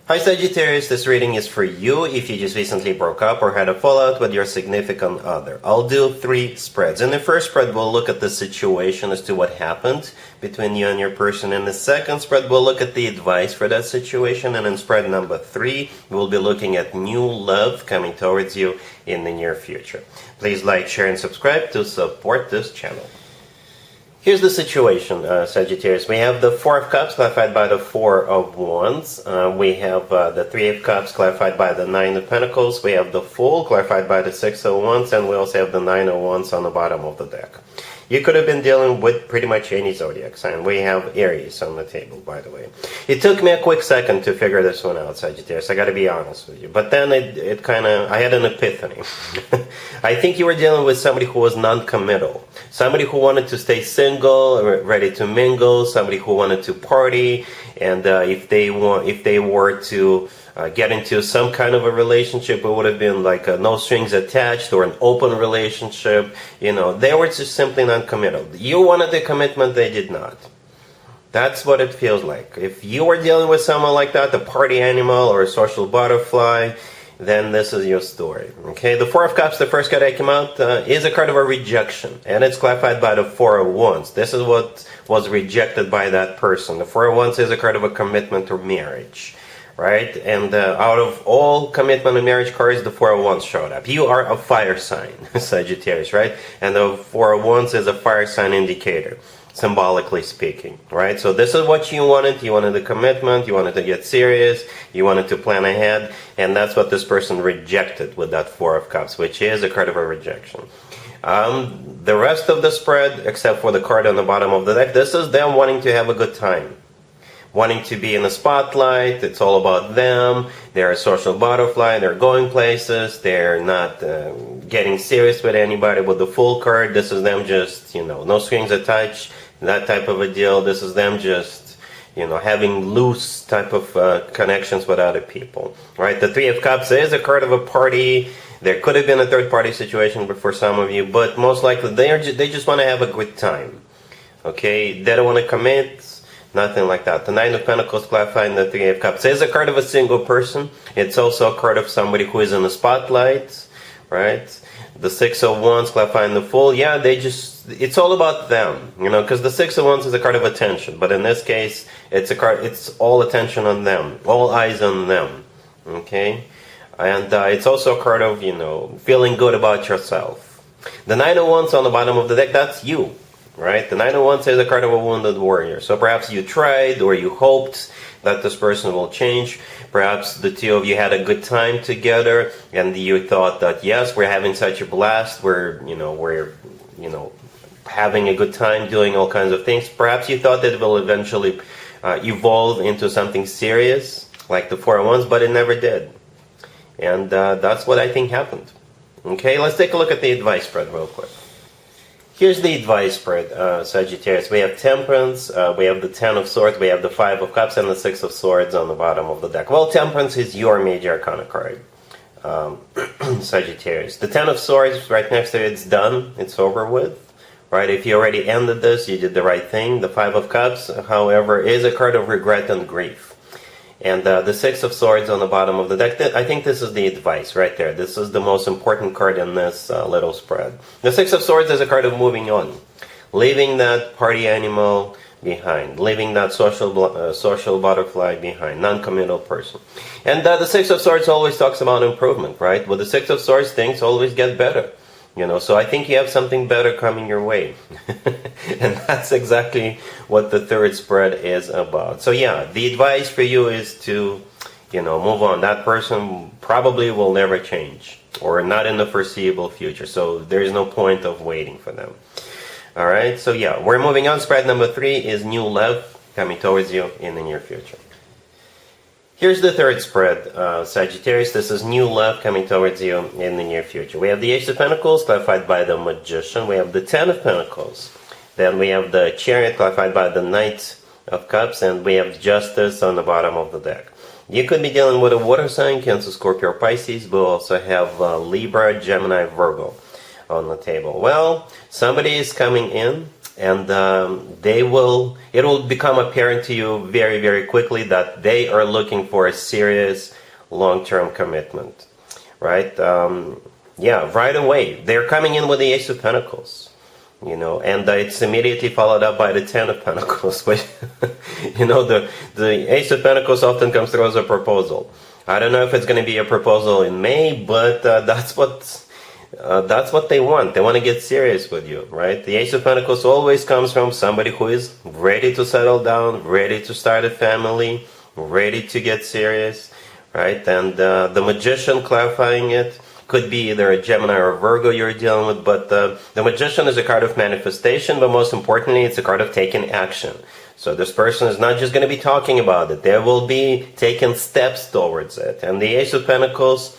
Hi Sagittarius, this reading is for you if you just recently broke up or had a fallout with your significant other. I'll do 3 spreads. In the first spread, we'll look at the situation as to what happened between you and your person. In the second spread, we'll look at the advice for that situation. And in spread number 3, we'll be looking at new love coming towards you in the near future. Please like, share, and subscribe to support this channel. Here's the situation, Sagittarius. We have the 4 of Cups clarified by the 4 of Wands. We have the 3 of Cups clarified by the 9 of Pentacles. We have the Fool clarified by the 6 of Wands. And we also have the 9 of Wands on the bottom of the deck. You could have been dealing with pretty much any zodiac sign. We have Aries on the table, by the way. It took me a quick second to figure this one out, Sagittarius. I got to be honest with you. But then I had an epiphany. I think you were dealing with somebody who was non-committal. Somebody who wanted to stay single, ready to mingle. Somebody who wanted to party. And if they were to get into some kind of a relationship, it would have been like a no strings attached or an open relationship. You know, they were just simply non-committal. You wanted the commitment, they did not. That's what it feels like. If you were dealing with someone like that, a party animal or a social butterfly, then this is your story. Okay, the 4 of Cups, the first card that came out, is a card of a rejection. And it's clarified by the 4 of Wands. This is what was rejected by that person. The 4 of Wands is a card of a commitment or marriage. Right? And out of all commitment and marriage cards, the 4 of Wands showed up. You are a fire sign, Sagittarius, right? And the 4 of Wands is a fire sign indicator, symbolically speaking, right? So this is what you wanted. You wanted a commitment. You wanted to get serious. You wanted to plan ahead. And that's what this person rejected with that 4 of Cups, which is a card of a rejection. The rest of the spread, except for the card on the bottom of the deck, this is them wanting to have a good time. Wanting to be in the spotlight. It's all about them. They're a social butterfly. They're going places. They're not getting serious with anybody. With the Fool card, this is them just, no strings attached, that type of a deal. This is them just, having loose type of connections with other people. Right? The 3 of Cups is a card of a party. There could have been a third party situation for some of you, but most likely they just want to have a good time. Okay? They don't want to commit. Nothing like that. The 9 of Pentacles clarifying the 3 of Cups is a card of a single person. It's also a card of somebody who is in the spotlight, right? The 6 of Wands clarifying the Fool. Yeah, it's all about them, because the 6 of Wands is a card of attention. But in this case, it's all attention on them, all eyes on them, okay? And it's also a card of, feeling good about yourself. The 9 of Wands on the bottom of the deck, that's you. Right? The 9 of Wands is a card of a wounded warrior. So perhaps you tried or you hoped that this person will change. Perhaps the two of you had a good time together and you thought that, yes, we're having such a blast. We're having a good time doing all kinds of things. Perhaps you thought that it will eventually evolve into something serious like the 4 of Wands, but it never did. And that's what I think happened. Okay, let's take a look at the advice spread real quick. Here's the advice spread, Sagittarius. We have Temperance, we have the 10 of Swords, we have the 5 of Cups, and the 6 of Swords on the bottom of the deck. Well, Temperance is your major arcana card, Sagittarius. The 10 of Swords, right next to it, it's done, it's over with. Right? If you already ended this, you did the right thing. The 5 of Cups, however, is a card of regret and grief. And the 6 of Swords on the bottom of the deck, I think this is the advice right there. This is the most important card in this little spread. The 6 of Swords is a card of moving on. Leaving that party animal behind. Leaving that social butterfly behind. Non-committal person. And the 6 of Swords always talks about improvement, right? With the 6 of Swords, things always get better. So I think you have something better coming your way. And that's exactly what the third spread is about. So yeah, the advice for you is to, move on. That person probably will never change, or not in the foreseeable future. So there's no point of waiting for them. All right, so yeah, we're moving on. Spread number 3 is new love coming towards you in the near future. Here's the third spread, Sagittarius. This is new love coming towards you in the near future. We have the Ace of Pentacles, clarified by the Magician. We have the 10 of Pentacles. Then we have the Chariot, clarified by the Knight of Cups. And we have Justice on the bottom of the deck. You could be dealing with a water sign, Cancer, Scorpio, or Pisces. We'll also have Libra, Gemini, Virgo on the table. Well, somebody is coming in and it will become apparent to you very, very quickly that they are looking for a serious long-term commitment, right? Yeah, right away. They're coming in with the Ace of Pentacles, and it's immediately followed up by the Ten of Pentacles, which, the Ace of Pentacles often comes through as a proposal. I don't know if it's going to be a proposal in May, but that's what they want. They want to get serious with you, right? The Ace of Pentacles always comes from somebody who is ready to settle down, ready to start a family, ready to get serious, right? And the Magician, clarifying it, could be either a Gemini or a Virgo you're dealing with, but the Magician is a card of manifestation, but most importantly, it's a card of taking action. So this person is not just going to be talking about it. They will be taking steps towards it. And the Ace of Pentacles,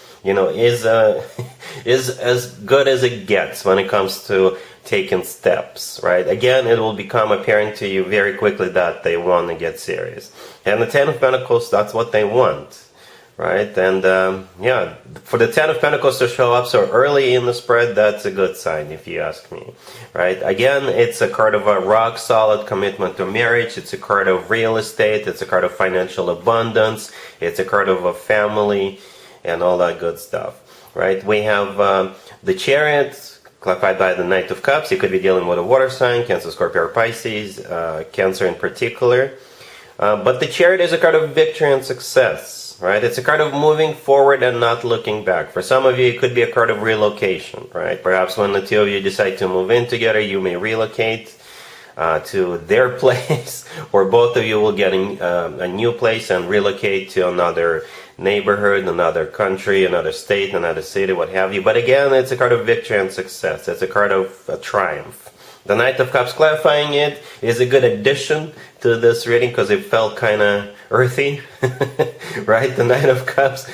is as good as it gets when it comes to taking steps, right? Again, it will become apparent to you very quickly that they want to get serious. And the Ten of Pentacles, that's what they want, right? And yeah, for the Ten of Pentacles to show up so early in the spread, that's a good sign, if you ask me, right? Again, it's a card of a rock-solid commitment to marriage. It's a card of real estate. It's a card of financial abundance. It's a card of a family and all that good stuff, right? We have the Chariot, clarified by the Knight of Cups. You could be dealing with a water sign, Cancer, Scorpio, or Pisces, Cancer in particular. But the Chariot is a card of victory and success, right? It's a card of moving forward and not looking back. For some of you, it could be a card of relocation, right? Perhaps when the two of you decide to move in together, you may relocate to their place, or both of you will get a new place and relocate to another neighborhood, another country, another state, another city, what have you. But again, it's a card of victory and success. It's a card of triumph. The Knight of Cups, clarifying it, is a good addition to this reading because it felt kind of earthy, right? The Knight of Cups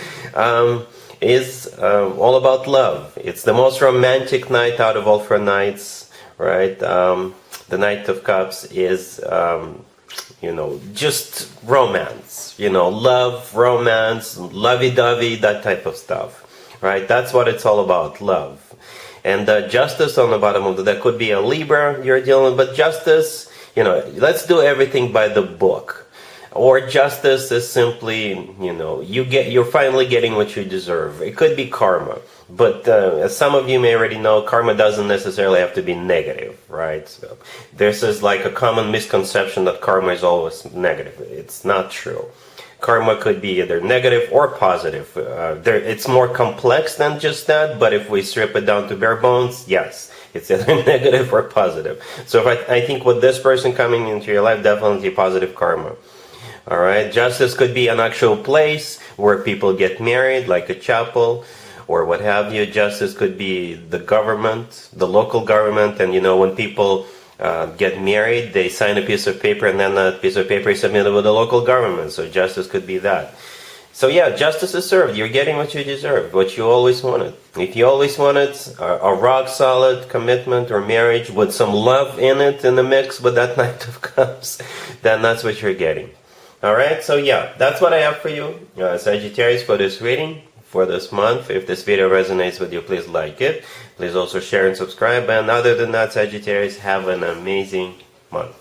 is all about love. It's the most romantic night out of all 4 nights, right? The Knight of Cups is, just romance, love, romance, lovey-dovey, that type of stuff, right? That's what it's all about, love. And Justice on the bottom of the deck could be a Libra you're dealing with, but Justice, let's do everything by the book. Or Justice is simply, you're finally getting what you deserve. It could be karma. But as some of you may already know, karma doesn't necessarily have to be negative, right? So this is like a common misconception that karma is always negative. It's not true. Karma could be either negative or positive. It's more complex than just that, but if we strip it down to bare bones, yes, it's either negative or positive. So if I think with this person coming into your life, definitely positive karma. All right, Justice could be an actual place where people get married, like a chapel or what have you. Justice could be the government, the local government, and when people get married, they sign a piece of paper, and then that piece of paper is submitted with the local government. So Justice could be that. So yeah, justice is served. You're getting what you deserve, what you always wanted. If you always wanted a rock-solid commitment or marriage with some love in it, in the mix with that Knight of Cups, then that's what you're getting. Alright, so yeah, that's what I have for you, Sagittarius, for this reading, for this month. If this video resonates with you, please like it. Please also share and subscribe. And other than that, Sagittarius, have an amazing month.